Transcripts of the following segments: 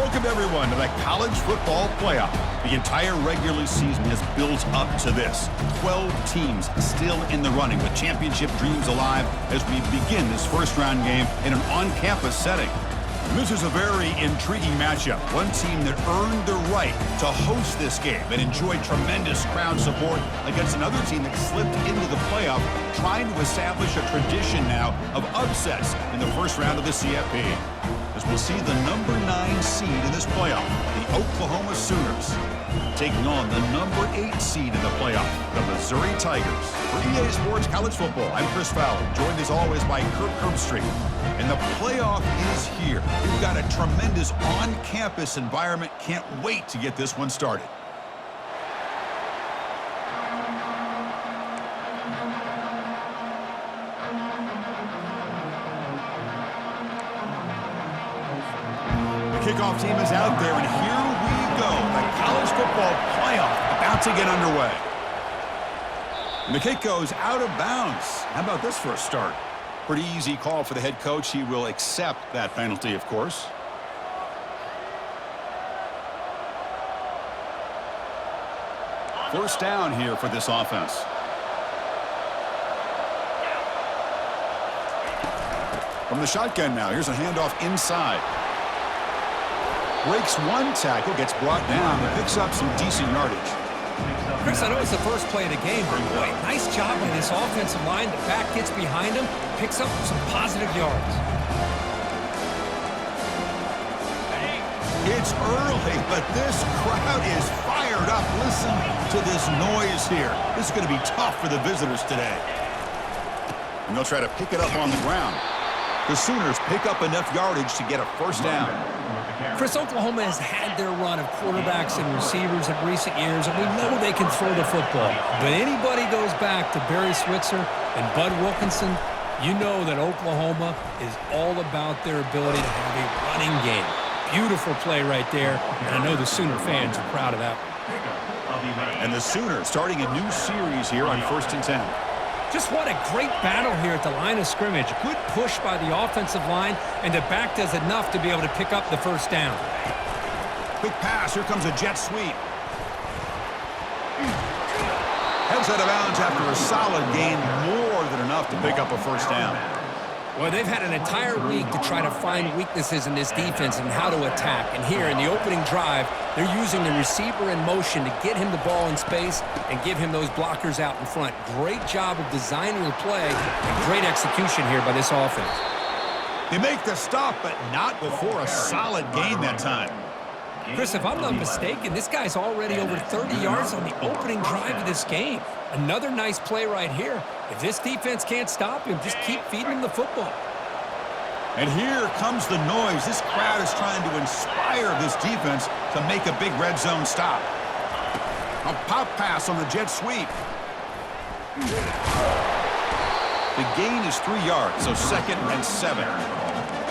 Welcome, everyone, to the College Football Playoff. The entire regular season has built up to this. 12 teams still in the running with championship dreams alive as we begin this first-round game in an on-campus setting. This is a very intriguing matchup. One team that earned the right to host this game and enjoyed tremendous crowd support against another team that slipped into the playoff, trying to establish a tradition now of upsets in the first round of the CFP. As we'll see the number 9 seed in this playoff, the Oklahoma Sooners, taking on the number 8 seed in the playoff, the Missouri Tigers. For EA Sports College Football, I'm Chris Fowler, joined as always by Kirk Herbstreit. And the playoff is here. We've got a tremendous on-campus environment. Can't wait to get this one started. The kickoff team is out there, and here we go. The college football playoff about to get underway. And the kick goes out of bounds. How about this for a start? Pretty easy call for the head coach. He will accept that penalty, of course. First down here for this offense. From the shotgun now, here's a handoff inside. Breaks one tackle, gets brought down, and picks up some decent yardage. Chris, I know it's the first play of the game, but boy, nice job by this offensive line. The back gets behind him, picks up some positive yards. It's early, but this crowd is fired up. Listen to this noise here. This is going to be tough for the visitors today. And they'll try to pick it up on the ground. The Sooners pick up enough yardage to get a first down. Chris, Oklahoma has had their run of quarterbacks and receivers in recent years, and we know they can throw the football. But anybody goes back to Barry Switzer and Bud Wilkinson, you know that Oklahoma is all about their ability to have a running game. Beautiful play right there, and I know the Sooner fans are proud of that one. And the Sooners starting a new series here on 1st and 10. Just what a great battle here at the line of scrimmage. Good push by the offensive line, and the back does enough to be able to pick up the first down. Quick pass. Here comes a jet sweep. Heads out of bounds after a solid gain, more than enough to pick up a first down. Well, they've had an entire week to try to find weaknesses in this defense and how to attack. And here in the opening drive, they're using the receiver in motion to get him the ball in space and give him those blockers out in front. Great job of designing the play and great execution here by this offense. They make the stop, but not before a solid gain that time. Chris, if I'm not mistaken, this guy's already over 30 yards on the opening drive of this game. Another nice play right here. If this defense can't stop him, just keep feeding him the football. And here comes the noise. This crowd is trying to inspire this defense to make a big red zone stop. A pop pass on the jet sweep. The gain is 3 yards, so 2nd and 7.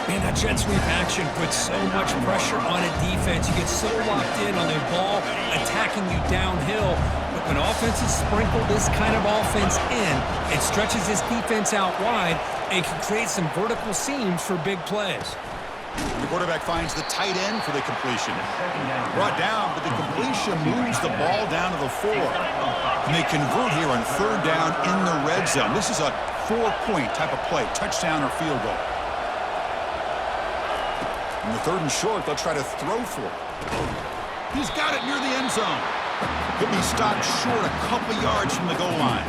Man, that jet sweep action puts so much pressure on a defense. You get so locked in on their ball attacking you downhill. But when offenses sprinkle this kind of offense in, it stretches this defense out wide and can create some vertical seams for big plays. The quarterback finds the tight end for the completion. Brought down, but the completion moves the ball down to the 4. And they convert here on 3rd down in the red zone. This is a 4-point type of play, touchdown or field goal. In the 3rd and short, they'll try to throw for it. He's got it near the end zone. He'll be stopped short a couple yards from the goal line.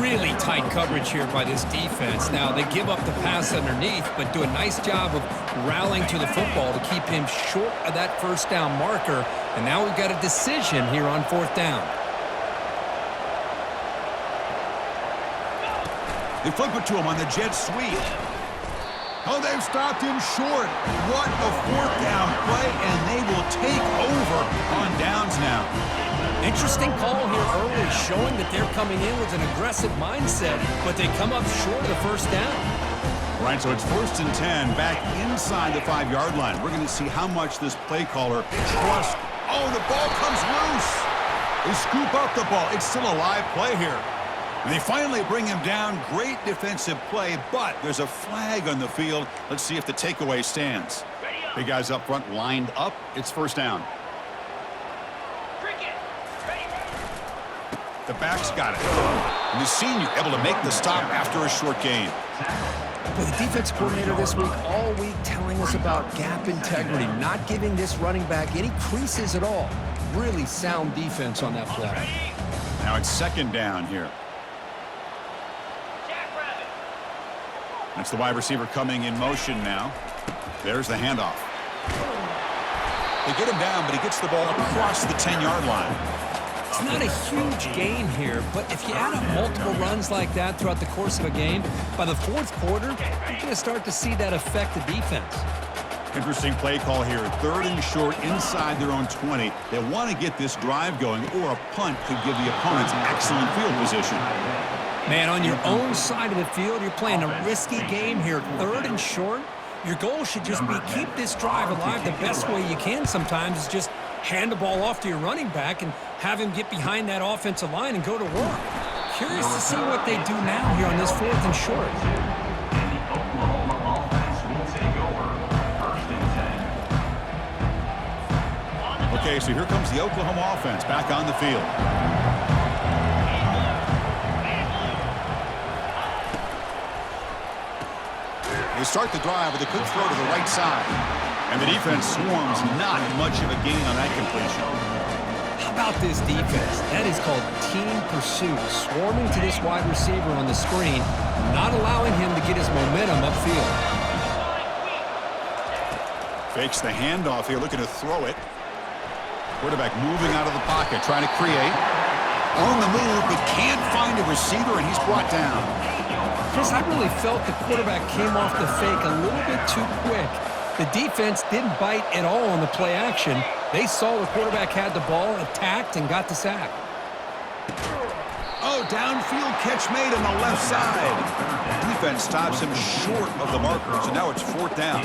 Really tight coverage here by this defense. Now, they give up the pass underneath, but do a nice job of rallying to the football to keep him short of that first down marker. And now we've got a decision here on 4th down. They flip it to him on the jet sweep. Oh, they've stopped him short. What a 4th down play, and they will take over on downs now. Interesting call here early, showing that they're coming in with an aggressive mindset, but they come up short of the first down. Right, so it's 1st and 10, back inside the 5-yard line. We're going to see how much this play caller trusts. Oh, the ball comes loose. They scoop up the ball. It's still a live play here. And they finally bring him down. Great defensive play, but there's a flag on the field. Let's see if the takeaway stands. Big guys up front lined up. It's first down. The back's got it. And the senior able to make the stop after a short gain. Well, the defense coordinator this week, all week telling us about gap integrity, not giving this running back any creases at all. Really sound defense on that play. Now it's second down here. That's the wide receiver coming in motion now. There's the handoff. They get him down, but he gets the ball across the 10-yard line. It's not a huge gain here, but if you add up multiple runs like that throughout the course of a game, by the fourth quarter, you're going to start to see that affect the defense. Interesting play call here. Third and short inside their own 20. They want to get this drive going, or a punt could give the opponents excellent field position. Man, on your own side of the field, you're playing a risky game here. Third and short, your goal should just be keep this drive alive the best way you can sometimes is just hand the ball off to your running back and have him get behind that offensive line and go to work. Curious to see what they do now here on this fourth and short. Okay, so here comes the Oklahoma offense back on the field. They start the drive with a quick throw to the right side. And the defense swarms, not much of a gain on that completion. How about this defense? That is called team pursuit. Swarming to this wide receiver on the screen, not allowing him to get his momentum upfield. Fakes the handoff here, looking to throw it. Quarterback moving out of the pocket, trying to create. On the move, but can't find a receiver, and he's brought down. Chris, I really felt the quarterback came off the fake a little bit too quick. The defense didn't bite at all on the play action. They saw the quarterback had the ball, attacked, and got the sack. Oh, downfield catch made on the left side. Defense stops him short of the marker, so now it's fourth down.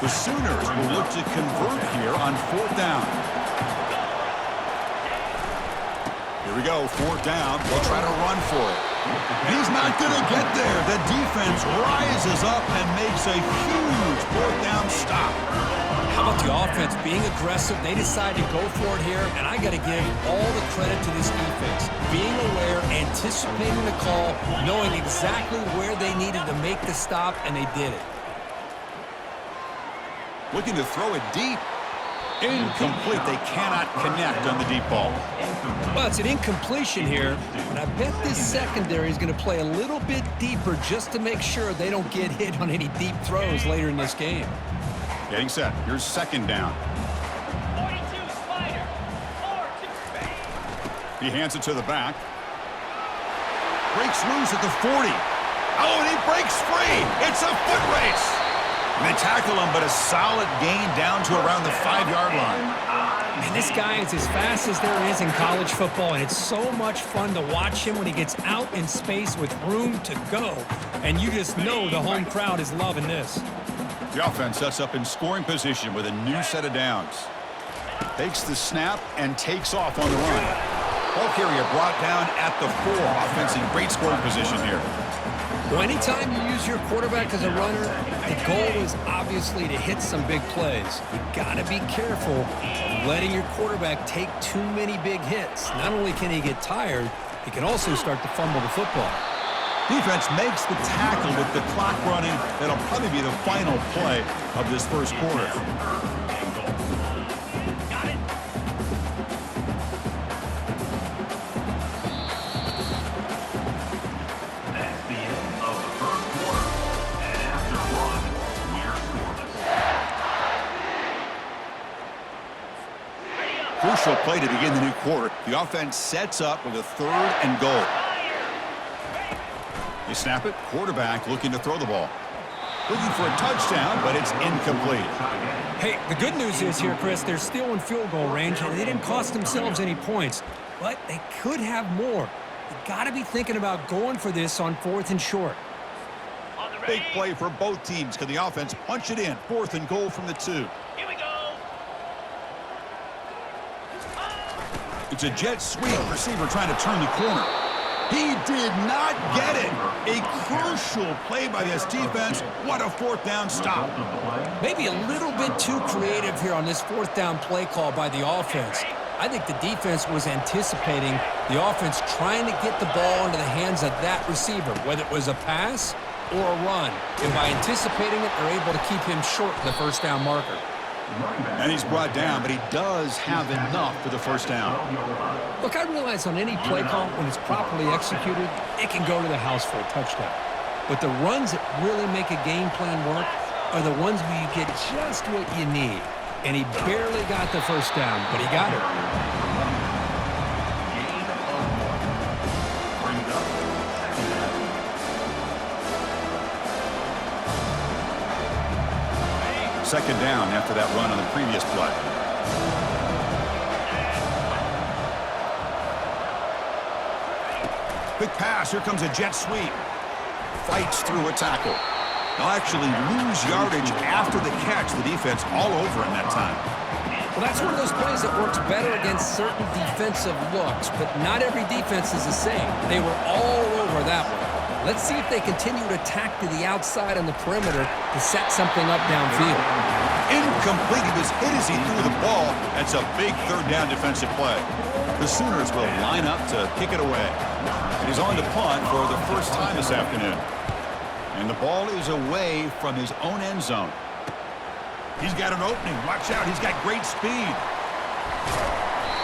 The Sooners will look to convert here on fourth down. Here we go, fourth down. They'll try to run for it. He's not going to get there. The defense rises up and makes a huge fourth down stop. How about the offense being aggressive? They decide to go for it here, and I got to give all the credit to this defense. Being aware, anticipating the call, knowing exactly where they needed to make the stop, and they did it. Looking to throw it deep. Incomplete. They cannot connect on the deep ball. Well, it's an incompletion here, but I bet this secondary is going to play a little bit deeper just to make sure they don't get hit on any deep throws later in this game. Getting set. Here's second down. 42 Spider. 4-2. He hands it to the back. Breaks loose at the 40. Oh, and he breaks free. It's a foot race. And they tackle him, but a solid gain down to around the 5-yard line. And this guy is as fast as there is in college football, and it's so much fun to watch him when he gets out in space with room to go. And you just know the home crowd is loving this. The offense sets up in scoring position with a new set of downs. Takes the snap and takes off on the run. Ball carrier brought down at the 4. Offense in great scoring position here. Well, anytime you use your quarterback as a runner, the goal is obviously to hit some big plays. You got to be careful of letting your quarterback take too many big hits. Not only can he get tired, he can also start to fumble the football. Defense makes the tackle with the clock running. That'll probably be the final play of this first quarter. Crucial play to begin the new quarter. The offense sets up with a 3rd and goal. They snap it. Quarterback looking to throw the ball. Looking for a touchdown, but it's incomplete. Hey, the good news is here, Chris, they're still in field goal range, and they didn't cost themselves any points. But they could have more. You got to be thinking about going for this on 4th and short. Big play for both teams. Can the offense punch it in? 4th and goal from the 2. Here we go. It's a jet sweep. Receiver trying to turn the corner. He did not get it. A crucial play by this defense. What a fourth down stop. Maybe a little bit too creative here on this fourth down play call by the offense. I think the defense was anticipating the offense trying to get the ball into the hands of that receiver, whether it was a pass or a run. And by anticipating it, they're able to keep him short of the first down marker. And he's brought down, but he does have enough for the first down. Look, I realize on any play call, when it's properly executed, it can go to the house for a touchdown. But the runs that really make a game plan work are the ones where you get just what you need. And he barely got the first down, but he got it. Second down after that run on the previous play. Quick pass. Here comes a jet sweep. Fights through a tackle. They'll actually lose yardage after the catch. The defense all over him that time. Well, that's one of those plays that works better against certain defensive looks, but not every defense is the same. They were all over that one. Let's see if they continue to attack to the outside on the perimeter to set something up downfield. Incomplete. He was hit as he threw the ball. That's a big third down defensive play. The Sooners will line up to kick it away. And he's on to punt for the first time this afternoon. And the ball is away from his own end zone. He's got an opening. Watch out. He's got great speed.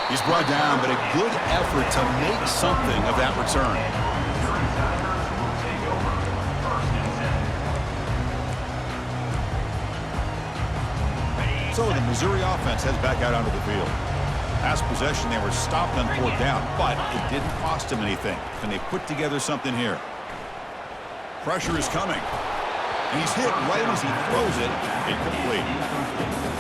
He's brought down, but a good effort to make something of that return. So the Missouri offense heads back out onto the field. Last possession, they were stopped on fourth down, but it didn't cost them anything. Can they put together something here? Pressure is coming. And he's hit right as he throws it. Incomplete.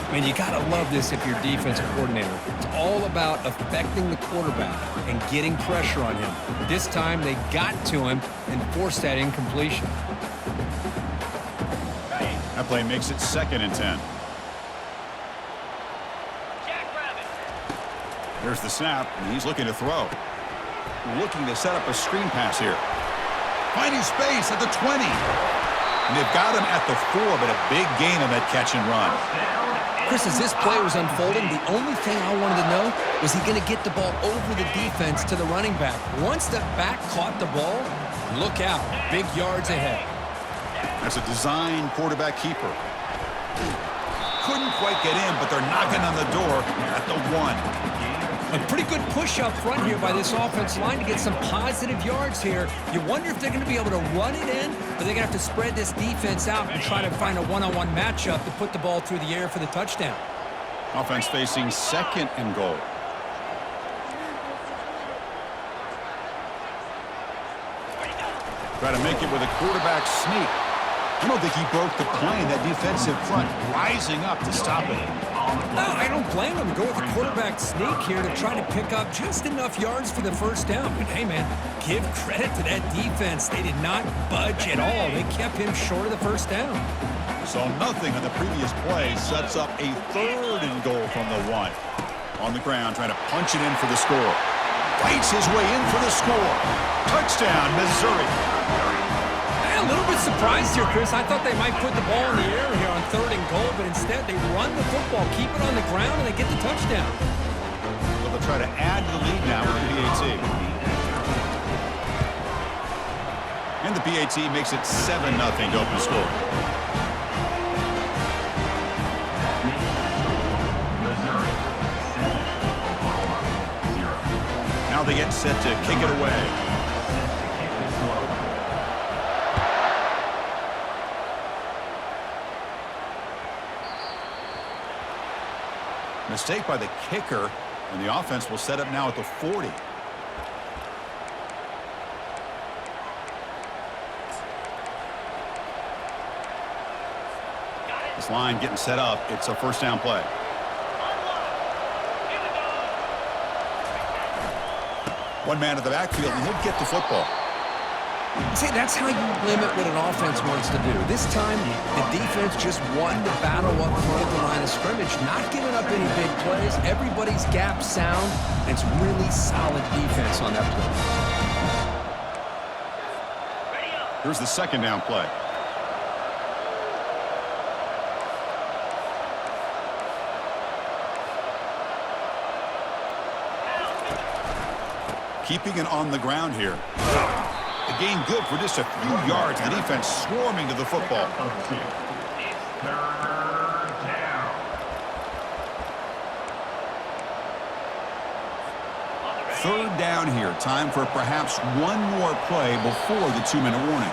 I mean, you got to love this if you're defensive coordinator. It's all about affecting the quarterback and getting pressure on him. This time, they got to him and forced that incompletion. That play makes it 2nd and 10. There's the snap, and he's looking to throw. Looking to set up a screen pass here. Finding space at the 20. And they've got him at the 4, but a big gain on that catch and run. Chris, as this play was unfolding, the only thing I wanted to know was he going to get the ball over the defense to the running back. Once the back caught the ball, look out. Big yards ahead. That's a design quarterback keeper. Couldn't quite get in, but they're knocking on the door at the 1. A pretty good push up front here by this offense line to get some positive yards here. You wonder if they're going to be able to run it in, or they're going to have to spread this defense out and try to find a one-on-one matchup to put the ball through the air for the touchdown. Offense facing 2nd and goal. Try to make it with a quarterback sneak. I don't think he broke the plane. That defensive front rising up to stop it. No, I don't blame him to go with a quarterback sneak here to try to pick up just enough yards for the first down. But, hey, man, give credit to that defense. They did not budge at all. They kept him short of the first down. So nothing on the previous play sets up a 3rd and goal from the 1. On the ground, trying to punch it in for the score. Fights his way in for the score. Touchdown, Missouri. A little bit surprised here, Chris. I thought they might put the ball in the air here on 3rd and goal, but instead they run the football, keep it on the ground, and they get the touchdown. So they'll try to add to the lead now with the PAT. And the PAT makes it 7-0 to open the score. Now they get set to kick it away. Mistake by the kicker, and the offense will set up now at the 40. This line getting set up. It's a first down play. One man at the backfield, and he'll get the football. See, that's how you limit what an offense wants to do. This time, the defense just won the battle up front of the line of scrimmage, not giving up any big plays. Everybody's gap sound. It's really solid defense on that play. Here's the second down play. Keeping it on the ground here. The gain good for just a few yards. The defense swarming to the football. Third down here. Time for perhaps one more play before the 2-minute warning.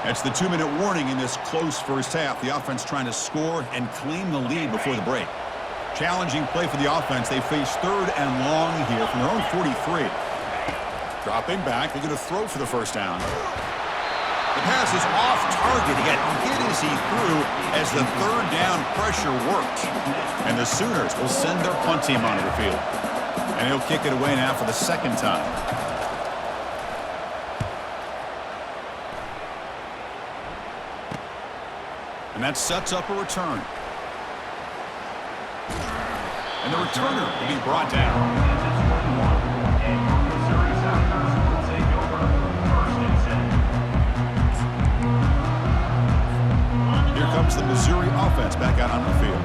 That's the 2-minute warning in this close first half. The offense trying to score and claim the lead before the break. Challenging play for the offense. They face third and long here from their own 43. Dropping back. They're going to throw for the first down. The pass is off target. He got hit as he threw as the third down pressure worked. And the Sooners will send their punt team onto the field. And he'll kick it away now for the second time. And that sets up a return. And the returner will be brought down. Here comes the Missouri offense back out on the field.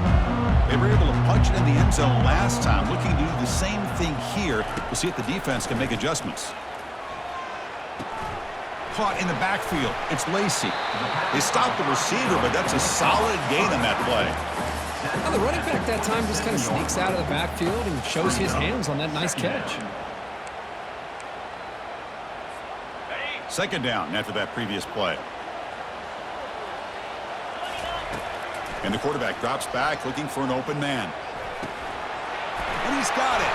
They were able to punch it in the end zone last time, looking to do the same thing here to see if the defense can make adjustments. Caught in the backfield. It's Lacy. They stopped the receiver, but that's a solid gain on that play. Now, the running back that time just kind of sneaks out of the backfield and shows his hands on that nice catch. Second down after that previous play. And the quarterback drops back looking for an open man. And he's got it.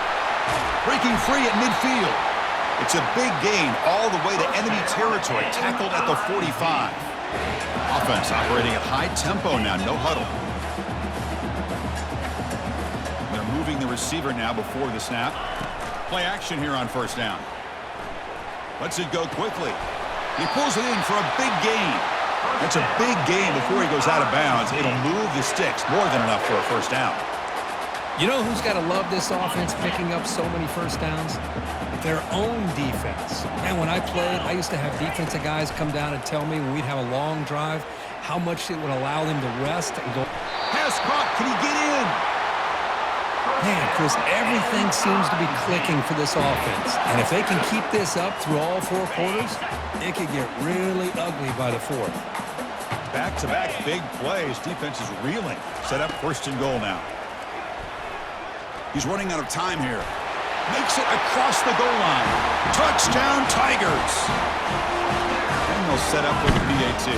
Breaking free at midfield. It's a big gain all the way to enemy territory. Tackled at the 45. Offense operating at high tempo now. No huddle. They're moving the receiver now before the snap. Play action here on first down. Lets it go quickly. He pulls it in for a big gain. That's a big gain before he goes out of bounds. It'll move the sticks more than enough for a first down. You know who's got to love this offense picking up so many first downs? Their own defense. Man, when I played, I used to have defensive guys come down and tell me when we'd have a long drive how much it would allow them to rest and go. Pass caught. Can he get in? Man, Chris, everything seems to be clicking for this offense. And if they can keep this up through all four quarters, it could get really ugly by the fourth. Back-to-back big plays. Defense is reeling. Set up first and goal now. He's running out of time here. Makes it across the goal line. Touchdown, Tigers. And they'll set up for the PAT.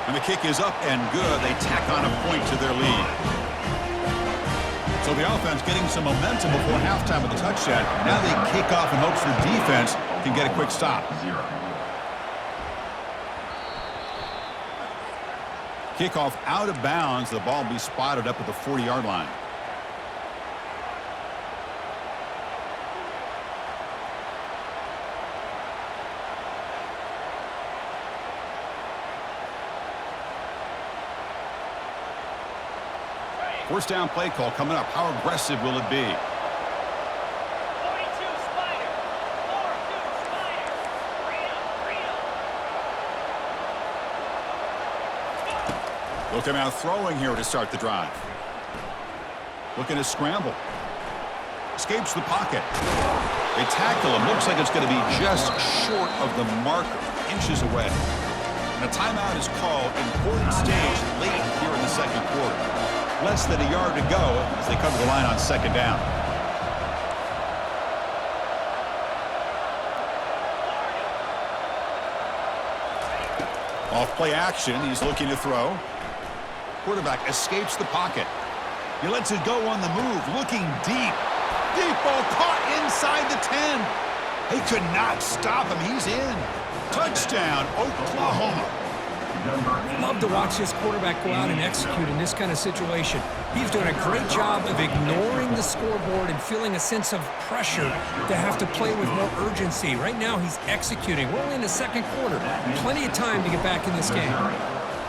And the kick is up and good. They tack on a point to their lead. So the offense getting some momentum before halftime with the touchdown. Now they kick off in hopes the defense can get a quick stop. Kickoff out of bounds. The ball will be spotted up at the 40-yard line. First down play call coming up. How aggressive will it be? 42 Spider. 4-2 Spider. Freedom. Looking out throwing here to start the drive. Looking to scramble. Escapes the pocket. They tackle him. Looks like it's going to be just short of the marker. Inches away. And a timeout is called. Important stage late here in the second quarter. Less than a yard to go as they cover the line on second down. Off play action. He's looking to throw. Quarterback escapes the pocket. He lets it go on the move. Looking deep. Deep ball caught inside the 10. They could not stop him. He's in. Touchdown, Oklahoma. Love to watch this quarterback go out and execute in this kind of situation. He's doing a great job of ignoring the scoreboard and feeling a sense of pressure to have to play with more urgency. Right now, he's executing. We're only in the second quarter. Plenty of time to get back in this game.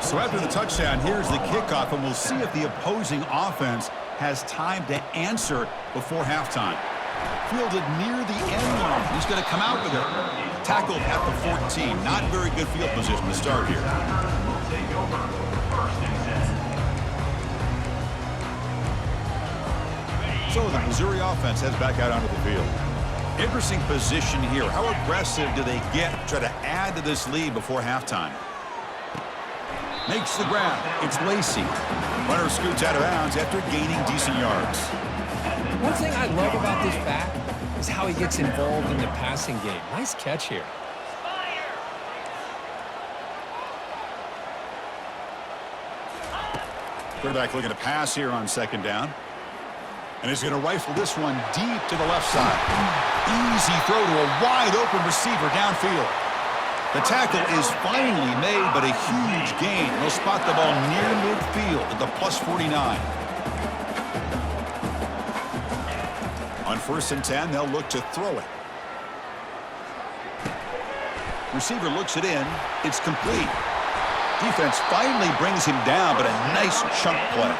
So after the touchdown, here's the kickoff, and we'll see if the opposing offense has time to answer before halftime. Fielded near the end line. He's going to come out with it. Tackled at the 14. Not very good field position to start here. So the Missouri offense heads back out onto the field. Interesting position here. How aggressive do they get to try to add to this lead before halftime? Makes the grab. It's Lacey. Runner scoots out of bounds after gaining decent yards. One thing I love about this back is how he gets involved in the passing game. Nice catch here. Quarterback looking to pass here on second down. And he's going to rifle this one deep to the left side. Easy throw to a wide-open receiver downfield. The tackle is finally made, but a huge gain. They'll spot the ball near midfield at the +49. On 1st and 10, they'll look to throw it. Receiver looks it in. It's complete. Defense finally brings him down, but a nice chunk play.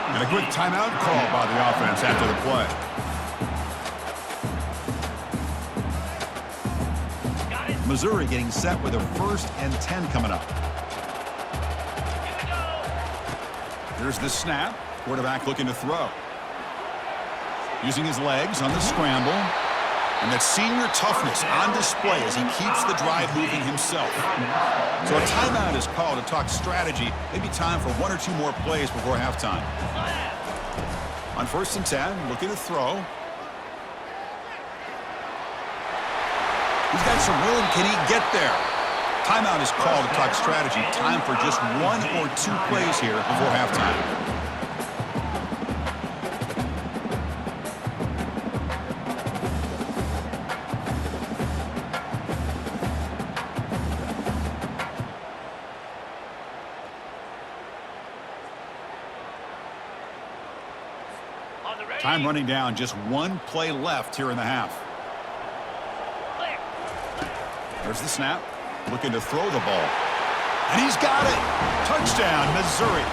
And a quick timeout call by the offense after the play. Missouri getting set with a 1st and 10 coming up. Here's the snap. Quarterback looking to throw. Using his legs on the scramble. And that senior toughness on display as he keeps the drive moving himself. So a timeout is called to talk strategy. Maybe time for 1 or 2 more plays before halftime. On 1st and 10, looking to throw. He's got some room. Can he get there? Timeout is called to talk strategy. Time for just 1 or 2 plays here before halftime. Time running down, just 1 play left here in the half. There's the snap, looking to throw the ball. And he's got it! Touchdown, Missouri!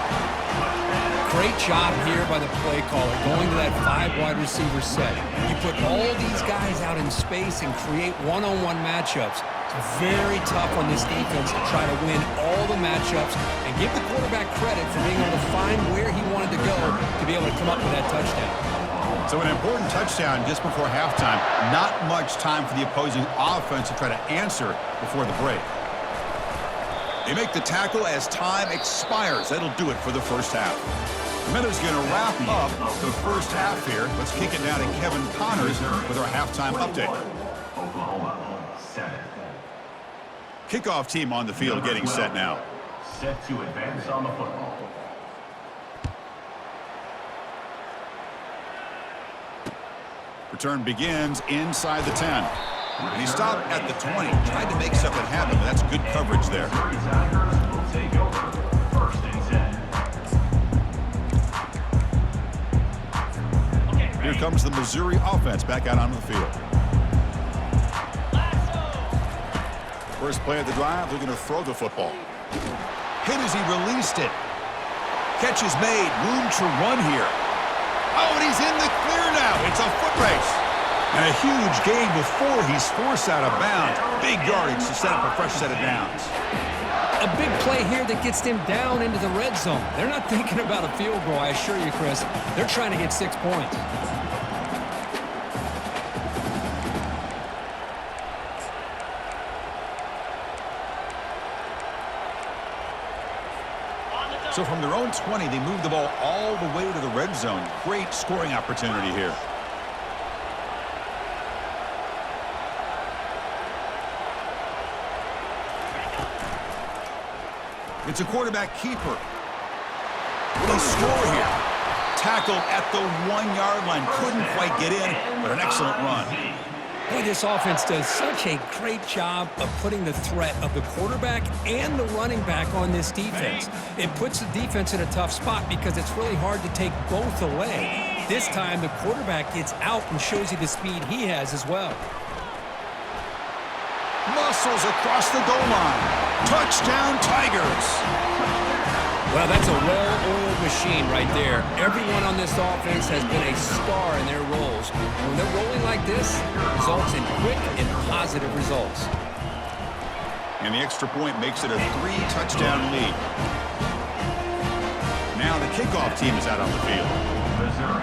Great job here by the play caller, going to that 5 wide receiver set. You put all these guys out in space and create one-on-one matchups. It's very tough on this defense to try to win all the matchups and give the quarterback credit for being able to find where he wanted to go to be able to come up with that touchdown. So an important touchdown just before halftime. Not much time for the opposing offense to try to answer before the break. They make the tackle as time expires. That'll do it for the first half. The Meadows going to wrap up the first half here. Let's kick it down to Kevin Connors with our halftime update. Kickoff team on the field getting set now. Set to advance on the football. Return begins inside the 10. And he stopped at the 20. Tried to make something happen, but that's good coverage there. Will take over 1st and 10. Here comes the Missouri offense back out onto the field. First play of the drive, looking to throw the football. Hit as he released it. Catch is made. Room to run here. Oh, and he's in the clear now. It's a foot race. And a huge gain before he's forced out of bounds. Big yardage to set up a fresh set of downs. A big play here that gets them down into the red zone. They're not thinking about a field goal, I assure you, Chris. They're trying to get 6 points. So from their own 20, they move the ball all the way to the red zone. Great scoring opportunity here. It's a quarterback keeper. Will he score here? Tackled at the 1-yard line. Couldn't quite get in, but an excellent run. Boy, this offense does such a great job of putting the threat of the quarterback and the running back on this defense. It puts the defense in a tough spot because it's really hard to take both away. This time, the quarterback gets out and shows you the speed he has as well. Muscles across the goal line. Touchdown, Tigers. Well, that's a well-oiled machine right there. Everyone on this offense has been a star in their roles. And when they're rolling like this, it results in quick and positive results. And the extra point makes it a 3-touchdown lead. Now the kickoff team is out on the field. Missouri.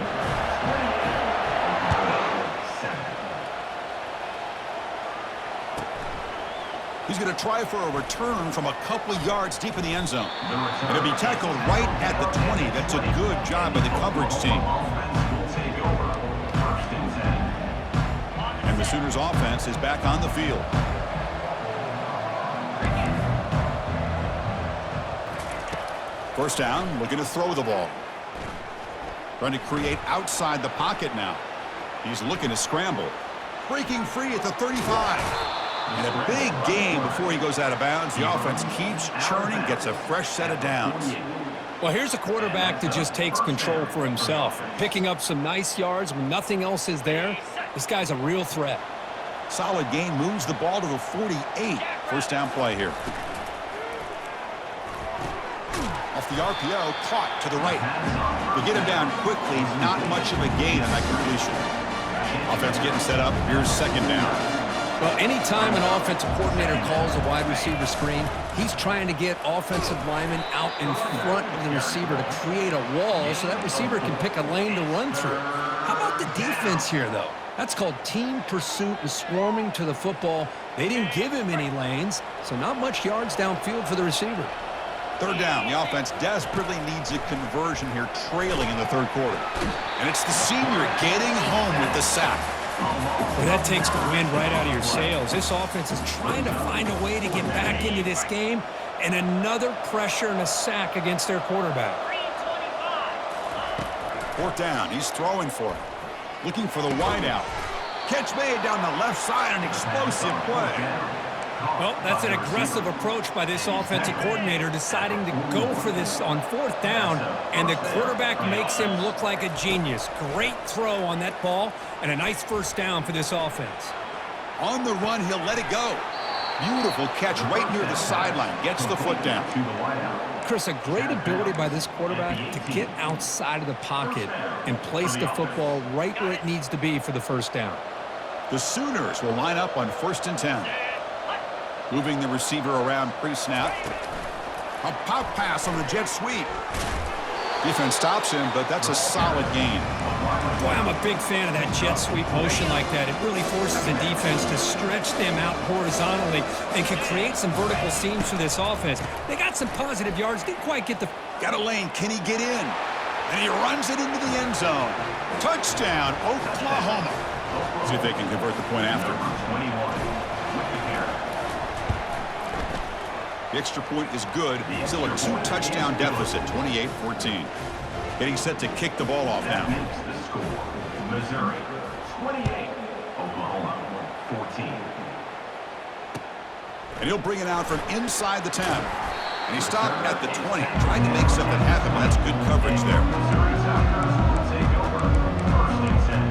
He's going to try for a return from a couple of yards deep in the end zone. It'll be tackled right at the 20. That's a good job by the coverage team. And the Sooners offense is back on the field. First down, looking to throw the ball. Trying to create outside the pocket now. He's looking to scramble. Breaking free at the 35. And a big gain before he goes out of bounds. The offense keeps churning, gets a fresh set of downs. Well, here's a quarterback that just takes control for himself, picking up some nice yards when nothing else is there. This guy's a real threat. Solid gain, moves the ball to the 48. First down play here. Off the RPO, caught to the right. To get him down quickly, not much of a gain on that completion. Offense getting set up. Here's second down. Well, anytime an offensive coordinator calls a wide receiver screen, he's trying to get offensive linemen out in front of the receiver to create a wall so that receiver can pick a lane to run through. How about the defense here, though? That's called team pursuit and swarming to the football. They didn't give him any lanes, so not much yards downfield for the receiver. Third down. The offense desperately needs a conversion here, trailing in the third quarter. And it's the senior getting home with the sack. Well, that takes the wind right out of your sails. This offense is trying to find a way to get back into this game, and another pressure and a sack against their quarterback. Fourth down. He's throwing for it. Looking for the wide out. Catch made down the left side, an explosive play. Well, that's an aggressive approach by this offensive coordinator, deciding to go for this on fourth down, and the quarterback makes him look like a genius. Great throw on that ball, and a nice first down for this offense. On the run, he'll let it go. Beautiful catch right near the sideline. Gets the foot down. Chris, a great ability by this quarterback to get outside of the pocket and place the football right where it needs to be for the first down. The Sooners will line up on 1st and 10. Moving the receiver around pre-snap. A pop pass on the jet sweep. Defense stops him, but that's a solid gain. Boy, I'm a big fan of that jet sweep motion like that. It really forces the defense to stretch them out horizontally and can create some vertical seams for this offense. They got some positive yards. Didn't quite get the... Got a lane. Can he get in? And he runs it into the end zone. Touchdown, Oklahoma. See if they can convert the point after. The extra point is good. Still a 2-touchdown deficit, 28-14. Getting set to kick the ball off now. The score, Missouri 28, Oklahoma 14. And he'll bring it out from inside the 10. And he stopped at the 20, trying to make something happen. But that's good coverage there. Missouri Tigers will take over 1st and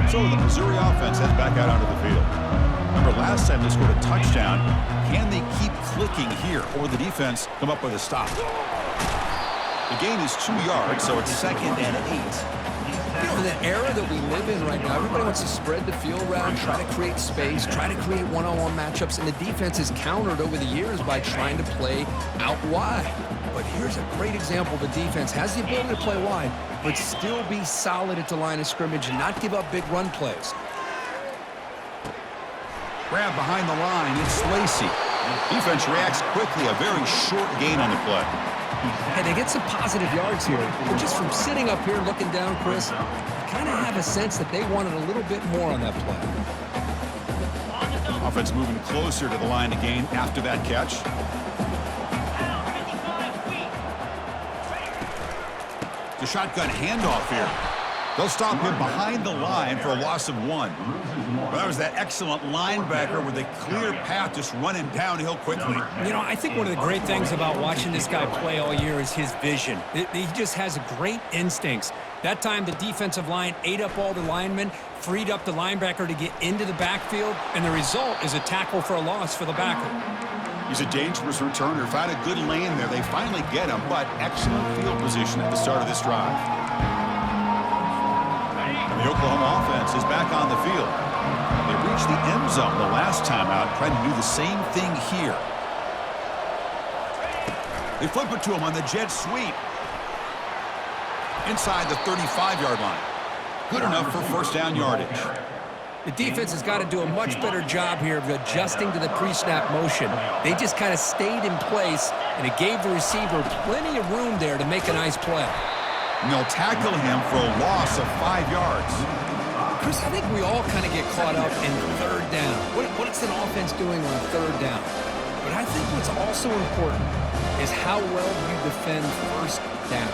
10. So the Missouri offense heads back out onto the field. Remember, last time they scored a touchdown. Can they keep clicking here, or the defense come up with a stop? The gain is 2 yards, so it's 2nd and 8. You know, in the era that we live in right now, everybody wants to spread the field around, try to create space, try to create one-on-one matchups, and the defense is countered over the years by trying to play out wide. But here's a great example. The defense has the ability to play wide, but still be solid at the line of scrimmage and not give up big run plays. Grab behind the line, it's Lacey. Defense reacts quickly, a very short gain on the play. And they get some positive yards here. But just from sitting up here looking down, Chris, I kind of have a sense that they wanted a little bit more on that play. Offense moving closer to the line of gain after that catch. The shotgun handoff here. They'll stop him behind the line for a loss of 1. Well, that was that excellent linebacker with a clear path just running downhill quickly. You know, I think one of the great things about watching this guy play all year is his vision. He just has great instincts. That time, the defensive line ate up all the linemen, freed up the linebacker to get into the backfield, and the result is a tackle for a loss for the backer. He's a dangerous returner. Found a good lane there. They finally get him, but excellent field position at the start of this drive. And the Oklahoma offense is back on the field. They reached the end zone the last time out, trying to do the same thing here. They flip it to him on the jet sweep. Inside the 35-yard line. Good enough for first down yardage. The defense has got to do a much better job here of adjusting to the pre-snap motion. They just kind of stayed in place, and it gave the receiver plenty of room there to make a nice play. And they'll tackle him for a loss of 5 yards. Chris, I think we all kind of get caught up in third down. What's an offense doing on third down? But I think what's also important is how well you defend first down.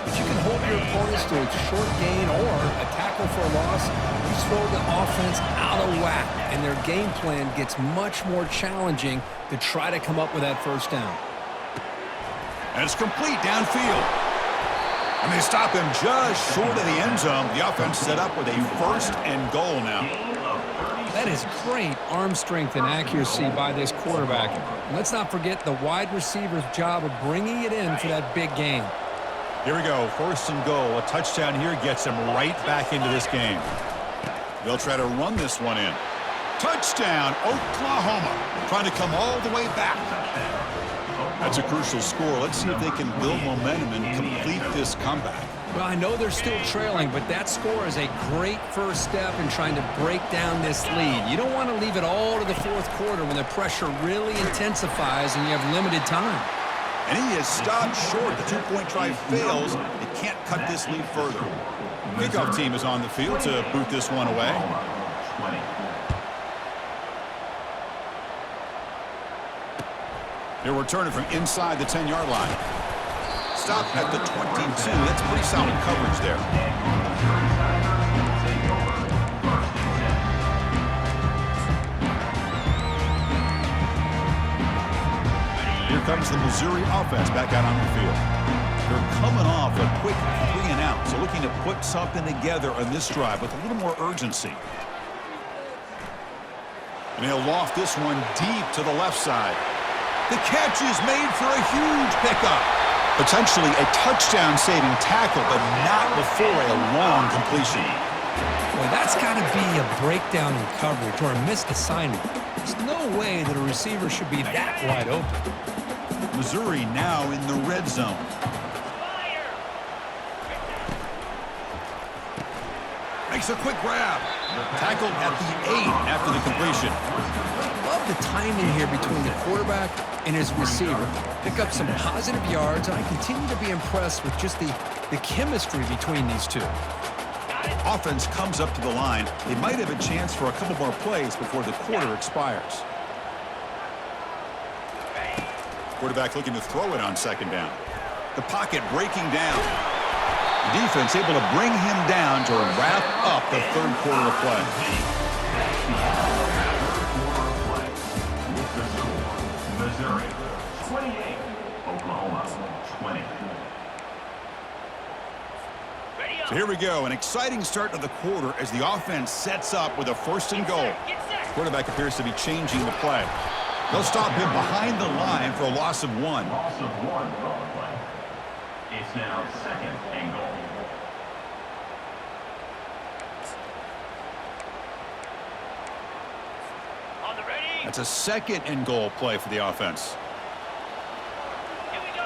If you can hold your opponents to a short gain or a tackle for a loss, you throw the offense out of whack, and their game plan gets much more challenging to try to come up with that first down. And it's complete downfield. And they stop him just short of the end zone. The offense set up with a first and goal now. That is great arm strength and accuracy by this quarterback. And let's not forget the wide receiver's job of bringing it in for that big game. Here we go, first and goal. A touchdown here gets him right back into this game. They'll try to run this one in. Touchdown, Oklahoma. Trying to come all the way back. That's a crucial score. Let's see if they can build momentum and complete this comeback. Well, I know they're still trailing, but that score is a great first step in trying to break down this lead. You don't want to leave it all to the fourth quarter when the pressure really intensifies and you have limited time. And he is stopped short. The two-point try fails. They can't cut this lead further. Kickoff team is on the field to boot this one away. They're returning from inside the 10-yard line. Stop at the 22. That's pretty solid coverage there. Here comes the Missouri offense back out on the field. They're coming off a quick 3-and-out, so looking to put something together on this drive with a little more urgency. And they'll loft this one deep to the left side. The catch is made for a huge pickup. Potentially a touchdown-saving tackle, but not before a long completion. Well, that's got to be a breakdown in coverage or a missed assignment. There's no way that a receiver should be that wide open. Missouri now in the red zone. Makes a quick grab. Tackled at the 8 after the completion. Love the timing here between the quarterback and his receiver. Pick up some positive yards, and I continue to be impressed with just the chemistry between these two. Offense comes up to the line. They might have a chance for a couple more plays before the quarter expires. Quarterback looking to throw it on second down. The pocket breaking down. The defense able to bring him down to wrap up the third quarter of play. Missouri 28, Oklahoma 20. So here we go, an exciting start to the quarter as the offense sets up with a first and goal. Quarterback appears to be changing the play. They'll stop him behind the line for a loss of 1. Loss of 1 on the play. It's now second and goal. On the ready. That's a second and goal play for the offense. Here we go.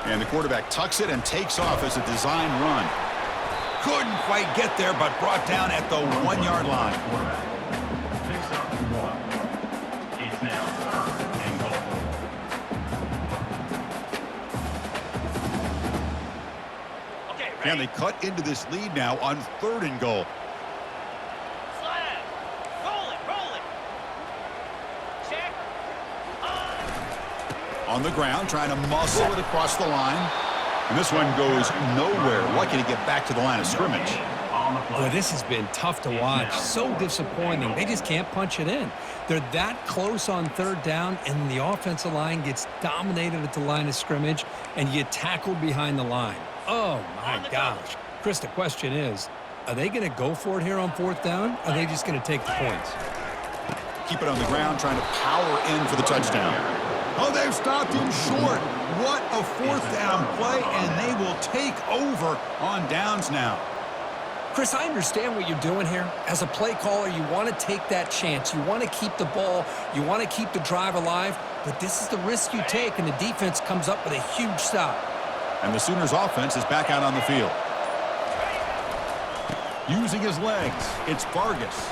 And the quarterback tucks it and takes off as a design run. Couldn't quite get there, but brought down at the 1-yard line. Picks up 1. It's now third and goal. Okay, ready. And they cut into this lead now on third and goal. Slide. Roll it. Check. On the ground, trying to muscle it across the line. And this one goes nowhere. Lucky to get back to the line of scrimmage. Boy, this has been tough to watch. So disappointing. They just can't punch it in. They're that close on third down, and the offensive line gets dominated at the line of scrimmage, and you tackled behind the line. Oh, my gosh. Chris, the question is, are they going to go for it here on fourth down, or are they just going to take the points? keep it on the ground, trying to power in for the touchdown. Oh, they've stopped him short. What a fourth down play, and they will take over on downs now. Chris, I understand what you're doing here. As a play caller, you want to take that chance. You want to keep the ball. You want to keep the drive alive. But this is the risk you take, and the defense comes up with a huge stop. And the Sooners offense is back out on the field. Using his legs, it's Vargas.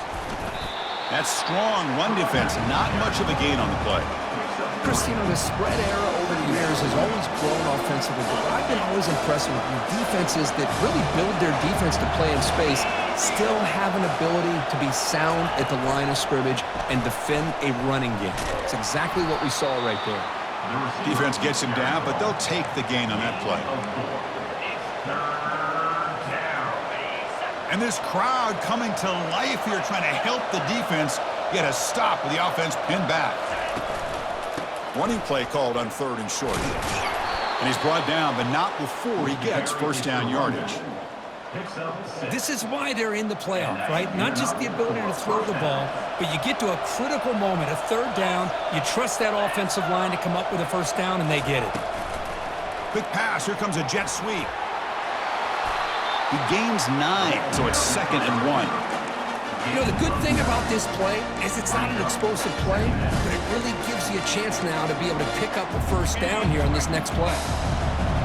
That strong run defense, not much of a gain on the play. Chris, the spread era over the years has always grown offensively, but I've been always impressed with defenses that really build their defense to play in space, still have an ability to be sound at the line of scrimmage and defend a running game. It's exactly what we saw right there. Defense gets him down, but they'll take the gain on that play. And this crowd coming to life here, trying to help the defense get a stop with the offense pinned back. Running play called on 3rd and short. And he's brought down, but not before he gets first down yardage. This is why they're in the playoff, right? Not just the ability to throw the ball, but you get to a critical moment, a 3rd down, you trust that offensive line to come up with a first down, and they get it. Quick pass, here comes a jet sweep. He gains 9, so it's 2nd and 1. You know, the good thing about this play is it's not an explosive play, but it really gives you a chance now to be able to pick up a first down here on this next play.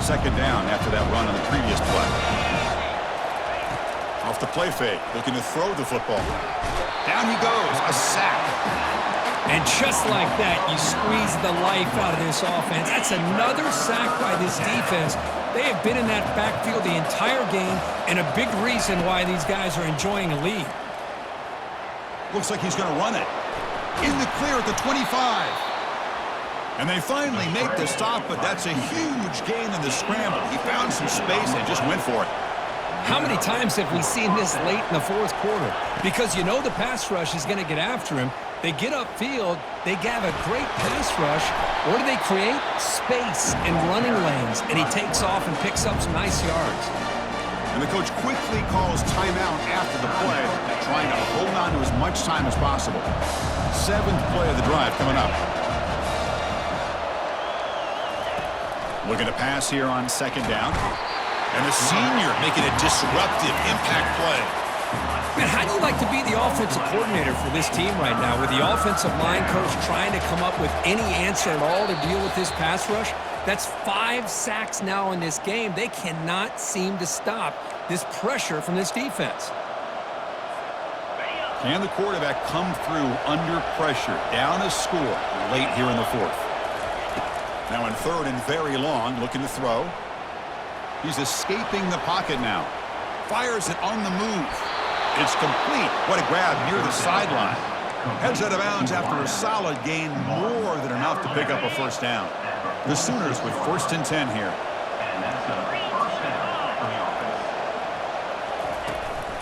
2nd down after that run on the previous play. Off the play fake, looking to throw the football. Down he goes, a sack. And just like that, you squeeze the life out of this offense. That's another sack by this defense. They have been in that backfield the entire game, and a big reason why these guys are enjoying a lead. Looks like he's going to run it. In the clear at the 25. And they finally make the stop, but that's a huge gain in the scramble. He found some space and just went for it. How many times have we seen this late in the 4th quarter? Because you know the pass rush is going to get after him. They get upfield, they have a great pass rush. What do they create? Space and running lanes. And he takes off and picks up some nice yards. And the coach quickly calls timeout after the play, trying to hold on to as much time as possible. 7th play of the drive coming up. Looking to pass here on 2nd down. And the senior making a disruptive impact play. Man, how do you like to be the offensive coordinator for this team right now, with the offensive line coach trying to come up with any answer at all to deal with this pass rush? That's 5 sacks now in this game. They cannot seem to stop this pressure from this defense. Can the quarterback come through under pressure, down a score late here in the 4th? Now in 3rd and very long, looking to throw. He's escaping the pocket now. Fires it on the move. It's complete. What a grab near the sideline. Heads out of bounds after a solid gain, more than enough to pick up a first down. The Sooners with 1st and 10 here.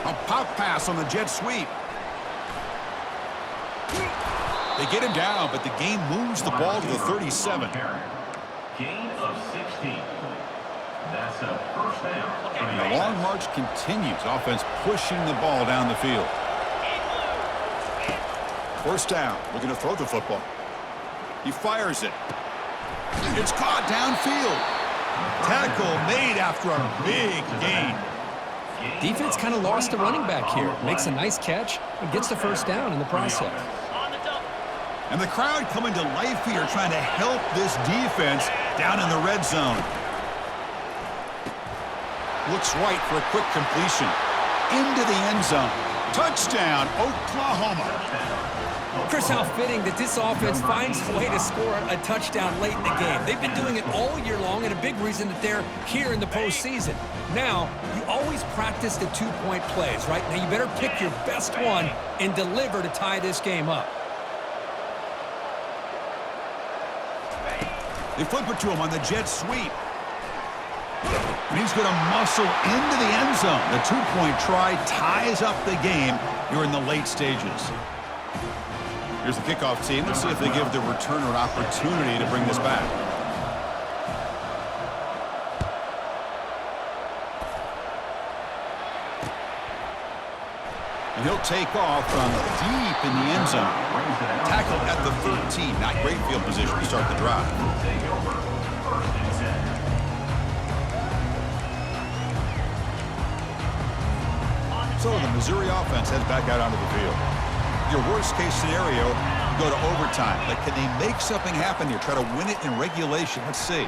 A pop pass on the jet sweep. They get him down, but the game moves the ball to the 37. Gain of 16. That's a first down. And the long march continues. Offense pushing the ball down the field. First down. Looking to throw the football. He fires it. It's caught downfield. Tackle made after a big gain. Defense kind of lost the running back here. Makes a nice catch and gets the first down in the process. And the crowd coming to life here, trying to help this defense down in the red zone. Looks right for a quick completion. Into the end zone. Touchdown, Oklahoma. Chris, how fitting that this offense finds a way to score a touchdown late in the game. They've been doing it all year long, and a big reason that they're here in the postseason. Now, you always practice the two-point plays, right? Now, you better pick your best one and deliver to tie this game up. They flip it to him on the jet sweep. And he's going to muscle into the end zone. The two-point try ties up the game here in the late stages. Here's the kickoff team. Let's see if they give the returner an opportunity to bring this back. And he'll take off from deep in the end zone. Tackled at the 13. Not great field position to start the drive. Take over. First and 10. So the Missouri offense heads back out onto the field. Your worst-case scenario, you go to overtime. But can they make something happen here? Try to win it in regulation. Let's see.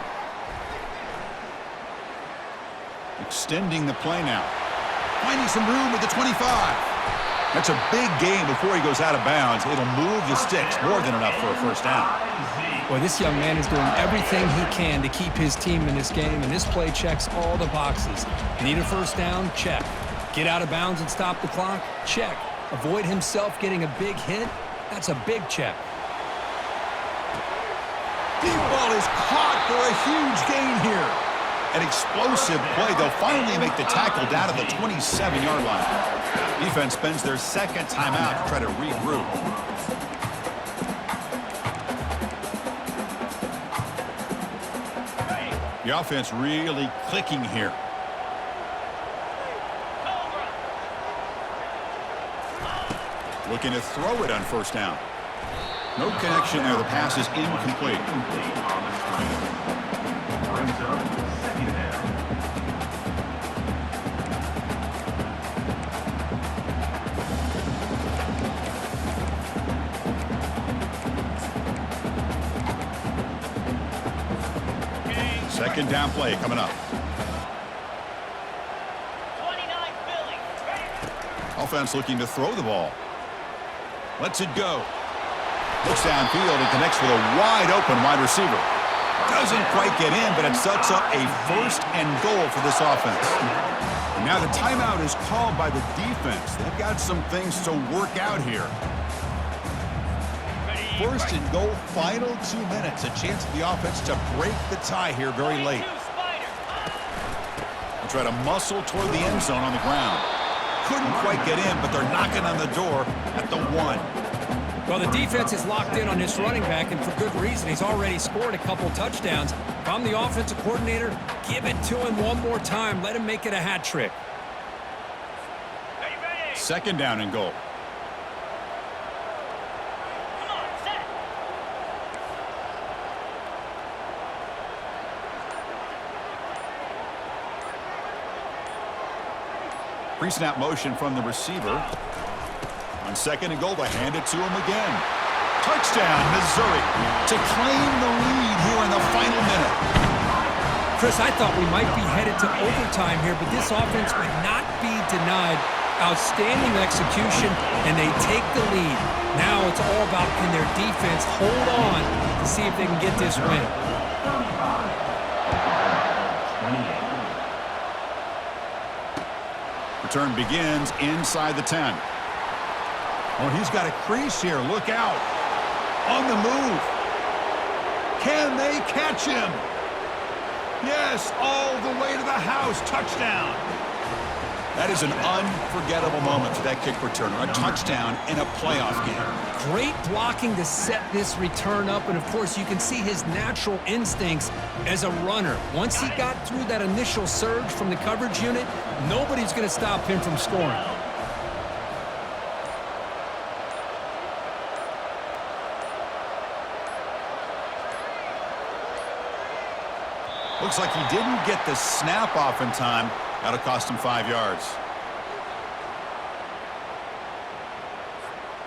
Extending the play now. Finding some room with the 25. That's a big gain before he goes out of bounds. It'll move the sticks more than enough for a first down. Boy, this young man is doing everything he can to keep his team in this game, and this play checks all the boxes. Need a first down? Check. Get out of bounds and stop the clock? Check. Avoid himself getting a big hit? That's a big check. Deep ball is caught for a huge gain here. An explosive play. They'll finally make the tackle down at the 27-yard line. Defense spends their second timeout to try to regroup. The offense really clicking here. Looking to throw it on first down. No connection there. The pass is incomplete. Incomplete on the screen. Brings up second down. Second down play coming up. 29 Philly. Ready. Offense looking to throw the ball. Lets it go. Looks downfield and connects with a wide-open wide receiver. Doesn't quite get in, but it sets up a first and goal for this offense. And now the timeout is called by the defense. They've got some things to work out here. Ready. First and goal, final 2 minutes. A chance for the offense to break the tie here very late. 22 Spider. They'll try to muscle toward the end zone on the ground. Couldn't quite get in, but they're knocking on the door at the 1. Well, the defense is locked in on this running back, and for good reason. He's already scored a couple touchdowns. If I'm the offensive coordinator, give it to him one more time. Let him make it a hat trick. Ready, ready. Second down and goal. Come on, set. Pre-snap motion from the receiver. On second and goal, they hand it to him again. Touchdown, Missouri, to claim the lead here in the final minute. Chris, I thought we might be headed to overtime here, but this offense would not be denied. Outstanding execution, and they take the lead. Now it's all about can their defense hold on to see if they can get this win. 28. Return begins inside the 10. Oh, he's got a crease here. Look out. On the move. Can they catch him? Yes, all the way to the house. Touchdown. That is an unforgettable moment for that kick returner. A touchdown in a playoff game. Great blocking to set this return up, and of course you can see his natural instincts as a runner. Once he got through that initial surge from the coverage unit, nobody's going to stop him from scoring. Looks like he didn't get the snap off in time. That'll cost him 5 yards.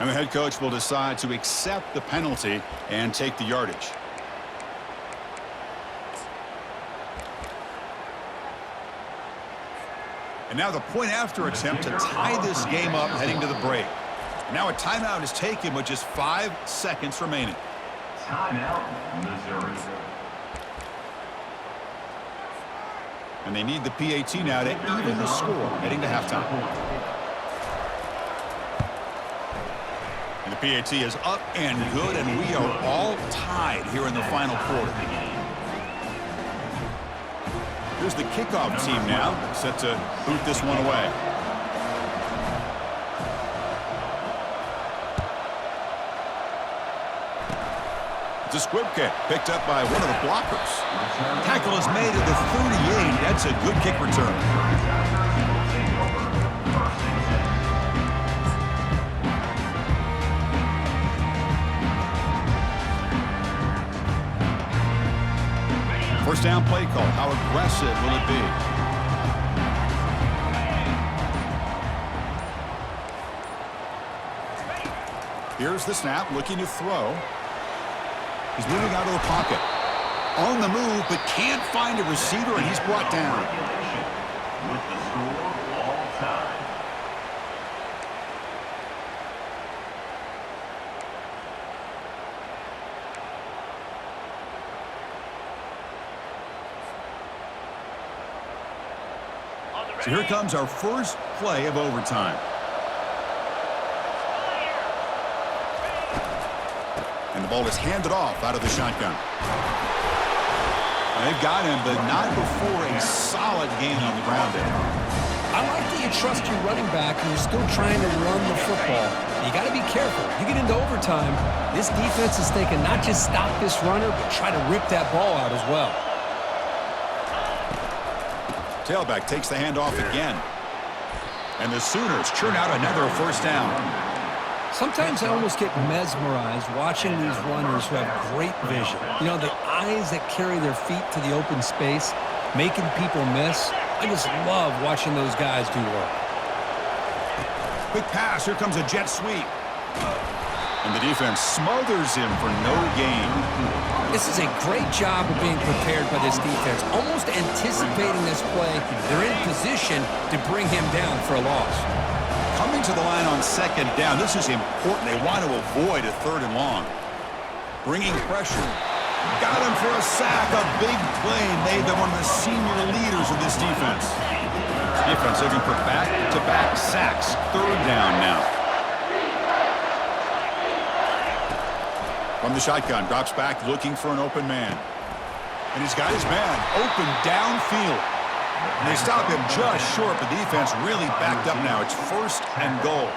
And the head coach will decide to accept the penalty and take the yardage. And now the point after attempt to tie this game up heading to the break. Now a timeout is taken with just 5 seconds remaining. Timeout, Missouri. And they need the PAT now to even the score heading to halftime. And the PAT is up and good, and we are all tied here in the final quarter. Here's the kickoff team now, set to boot this one away. It's a squib kick picked up by one of the blockers. Tackle is made at the 38. That's a good kick return. First down play call. How aggressive will it be? Here's the snap, looking to throw. He's moving out of the pocket. On the move, but can't find a receiver, and he's brought down. With the score all time. So here comes our first play of overtime. And the ball is handed off out of the shotgun. They've got him, but not before a solid gain on the ground there. I like that you trust your running back and you're still trying to run the football. You got to be careful. You get into overtime, this defense is thinking not just stop this runner, but try to rip that ball out as well. Tailback takes the handoff again. And the Sooners churn out another first down. Sometimes I almost get mesmerized watching these runners who have great vision. You know, the eyes that carry their feet to the open space, making people miss. I just love watching those guys do work. Quick pass. Here comes a jet sweep. And the defense smothers him for no gain. This is a great job of being prepared by this defense, almost anticipating this play. They're in position to bring him down for a loss. Coming to the line on second down. This is important. They want to avoid a third and long. Bringing pressure. Got him for a sack. A big play made them one of the senior leaders of this defense. Defense looking for back-to-back sacks. Third down now. From the shotgun, drops back looking for an open man. And he's got his man open downfield. And they stop him just short. The defense really backed up now. It's first and goal.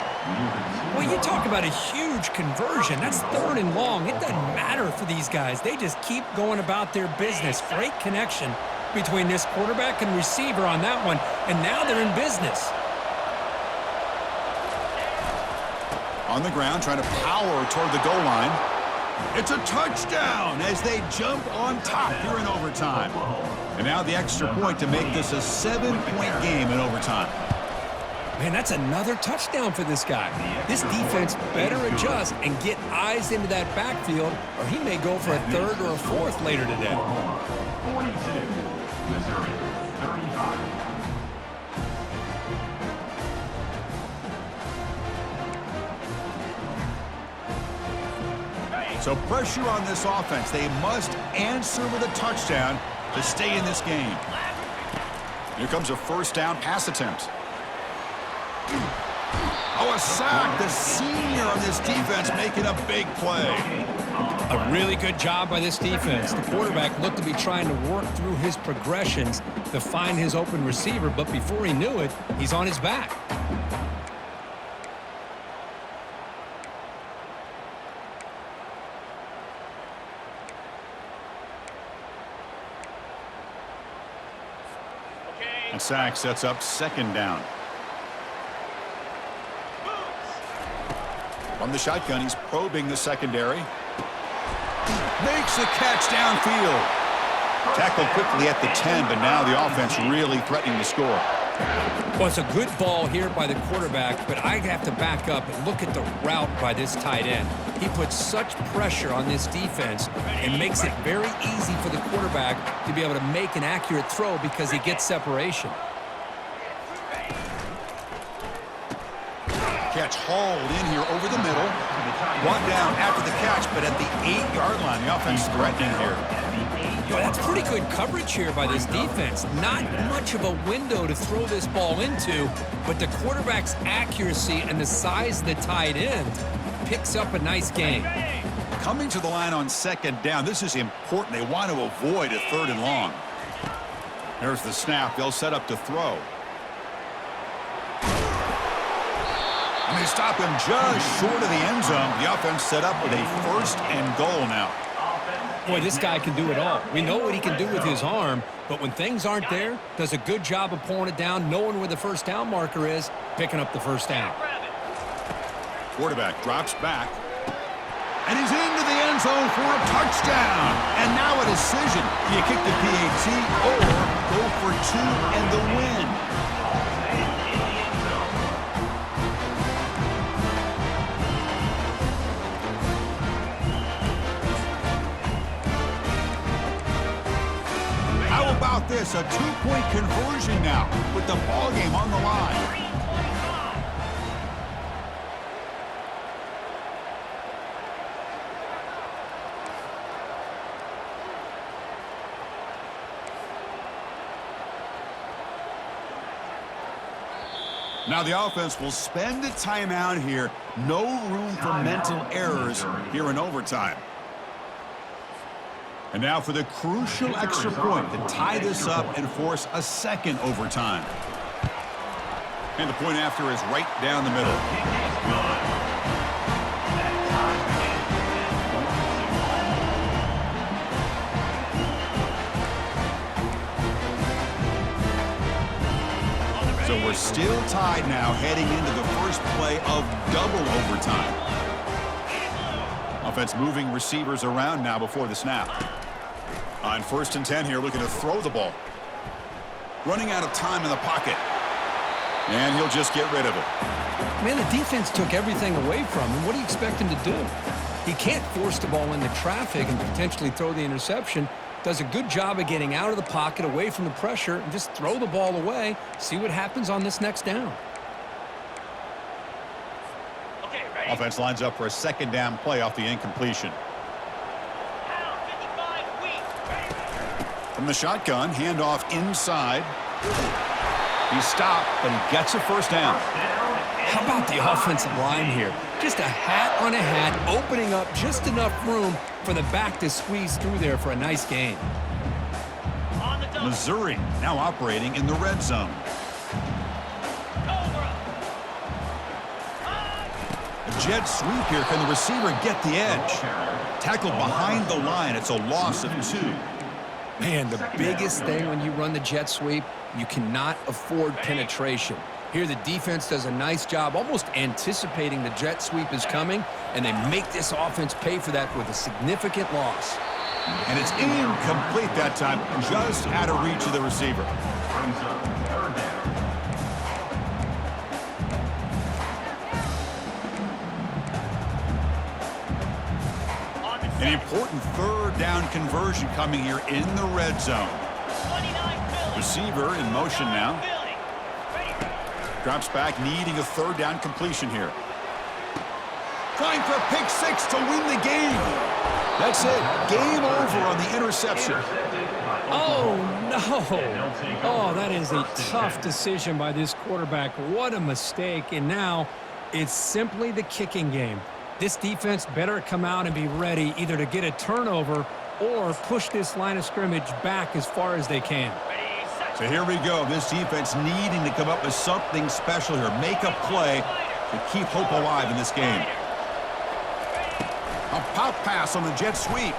Well, you talk about a huge conversion. That's third and long. It doesn't matter for these guys. They just keep going about their business. Great connection between this quarterback and receiver on that one. And now they're in business. On the ground, trying to power toward the goal line. It's a touchdown as they jump on top here in overtime. And now the extra point to make this a 7-point game in overtime. Man, that's another touchdown for this guy. This defense better adjust and get eyes into that backfield, or he may go for a third or a fourth later today. 42, Missouri, 35. So pressure on this offense. They must answer with a touchdown to stay in this game. Here comes a first down pass attempt. Oh, a sack. The senior on this defense making a big play. A really good job by this defense. The quarterback looked to be trying to work through his progressions to find his open receiver, but before he knew it, he's on his back. And sack sets up second down. From the shotgun, he's probing the secondary. Makes the catch downfield. Tackled quickly at the 10, but now the offense really threatening to score. Well, it's a good ball here by the quarterback, but I have to back up and look at the route by this tight end. He puts such pressure on this defense and makes it very easy for the quarterback to be able to make an accurate throw because he gets separation. Catch hauled in here over the middle. Brought down after the catch, but at the 8-yard line, the offense threatening here. Well, that's pretty good coverage here by this defense. Not much of a window to throw this ball into, but the quarterback's accuracy and the size of the tight end picks up a nice game. Coming to the line on second down, this is important. They want to avoid a third and long. There's the snap. They'll set up to throw. And they stop him just short of the end zone. The offense set up with a first and goal now. Boy, this guy can do it all. We know what he can do with his arm, but when things aren't there, does a good job of pulling it down, knowing where the first down marker is, picking up the first down. Quarterback drops back. And he's into the end zone for a touchdown. And now a decision. Do you kick the PAT or go for two and the win? How about this? A two-point conversion now with the ball game on the line. 3:25. Now the offense will spend a timeout here. No room for mental errors here in overtime. And now for the crucial extra point to tie this up and force a second overtime. And the point after is right down the middle. So we're still tied now heading into the first play of double overtime. Offense moving receivers around now before the snap. On 1st and 10 here, looking to throw the ball. Running out of time in the pocket. And he'll just get rid of it. Man, the defense took everything away from him. What do you expect him to do? He can't force the ball into traffic and potentially throw the interception. Does a good job of getting out of the pocket, away from the pressure, and just throw the ball away. See what happens on this next down. Okay, ready? Offense lines up for a second down play off the incompletion. Pound 55 weak. Ready? From the shotgun, handoff inside. He stopped, but he gets a first down. How about the offensive line here? Just a hat on a hat, opening up just enough room for the back to squeeze through there for a nice gain. On the double. Missouri now operating in the red zone. Cobra. A jet sweep here. Can the receiver get the edge? Tackled behind the line. It's a loss of 2. Man, the biggest thing when you run the jet sweep, you cannot afford penetration. Here the defense does a nice job almost anticipating the jet sweep is coming, and they make this offense pay for that with a significant loss. And it's incomplete that time, just out of reach of the receiver. Brings up 3rd down. On the An set. important 3rd down conversion coming here in the red zone. 29 Philly. Receiver in motion now. Philly. Ready? Drops back, needing a 3rd down completion here. Trying for a pick 6 to win the game. That's it. Game over on the interception. Oh, no. Oh, that is a tough decision by this quarterback. What a mistake. And now it's simply the kicking game. This defense better come out and be ready either to get a turnover or push this line of scrimmage back as far as they can. Ready, set. So here we go. This defense needing to come up with something special here. Make a play to keep hope alive in this game. A pop pass on the jet sweep.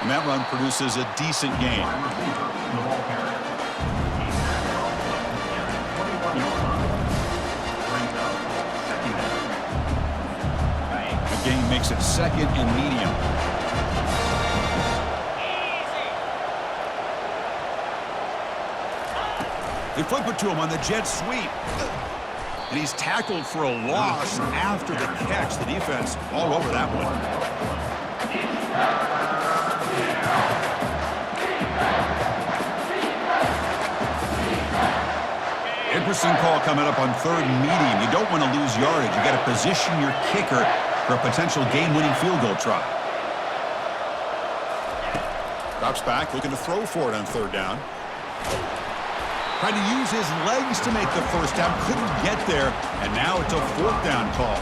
And that run produces a decent gain. The ball carrier. He's tackled at the 21-yard line. Brings up 2nd down. The gain makes it 2nd and medium. They flip it to him on the jet sweep. And he's tackled for a loss after the catch. The defense all over that one. Interesting call coming up on 3rd and medium. You don't want to lose yardage. You got to position your kicker for a potential game-winning field goal try. Drops back, looking to throw for it on 3rd down. Trying to use his legs to make the first down. Couldn't get there, and now it's a 4th down call.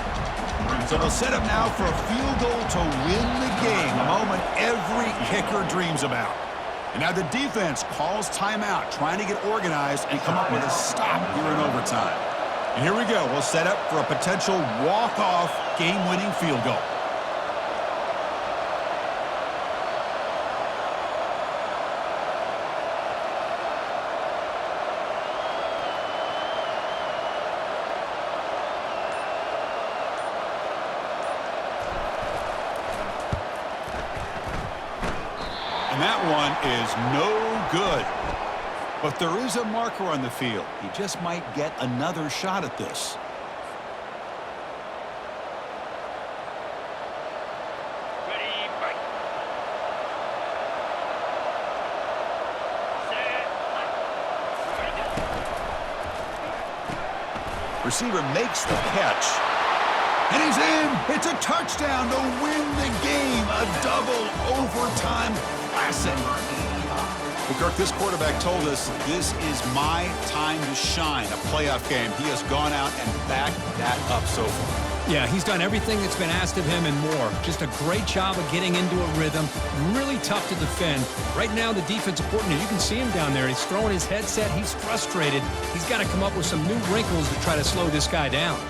So we'll set up now for a field goal to win the game, a moment every kicker dreams about. And now the defense calls timeout, trying to get organized and come up with a stop here in overtime. And here we go. We'll set up for a potential walk-off game-winning field goal. And that one is no good. But there is a marker on the field. He just might get another shot at this. Ready, break. Set. Ready, go. Receiver makes the catch. And he's in. It's a touchdown to win the game. A double overtime classic. Well, Kirk, this quarterback told us this is my time to shine, a playoff game. He has gone out and backed that up so far. Yeah, he's done everything that's been asked of him and more. Just a great job of getting into a rhythm. Really tough to defend. Right now, the defensive coordinator, you can see him down there. He's throwing his headset. He's frustrated. He's got to come up with some new wrinkles to try to slow this guy down.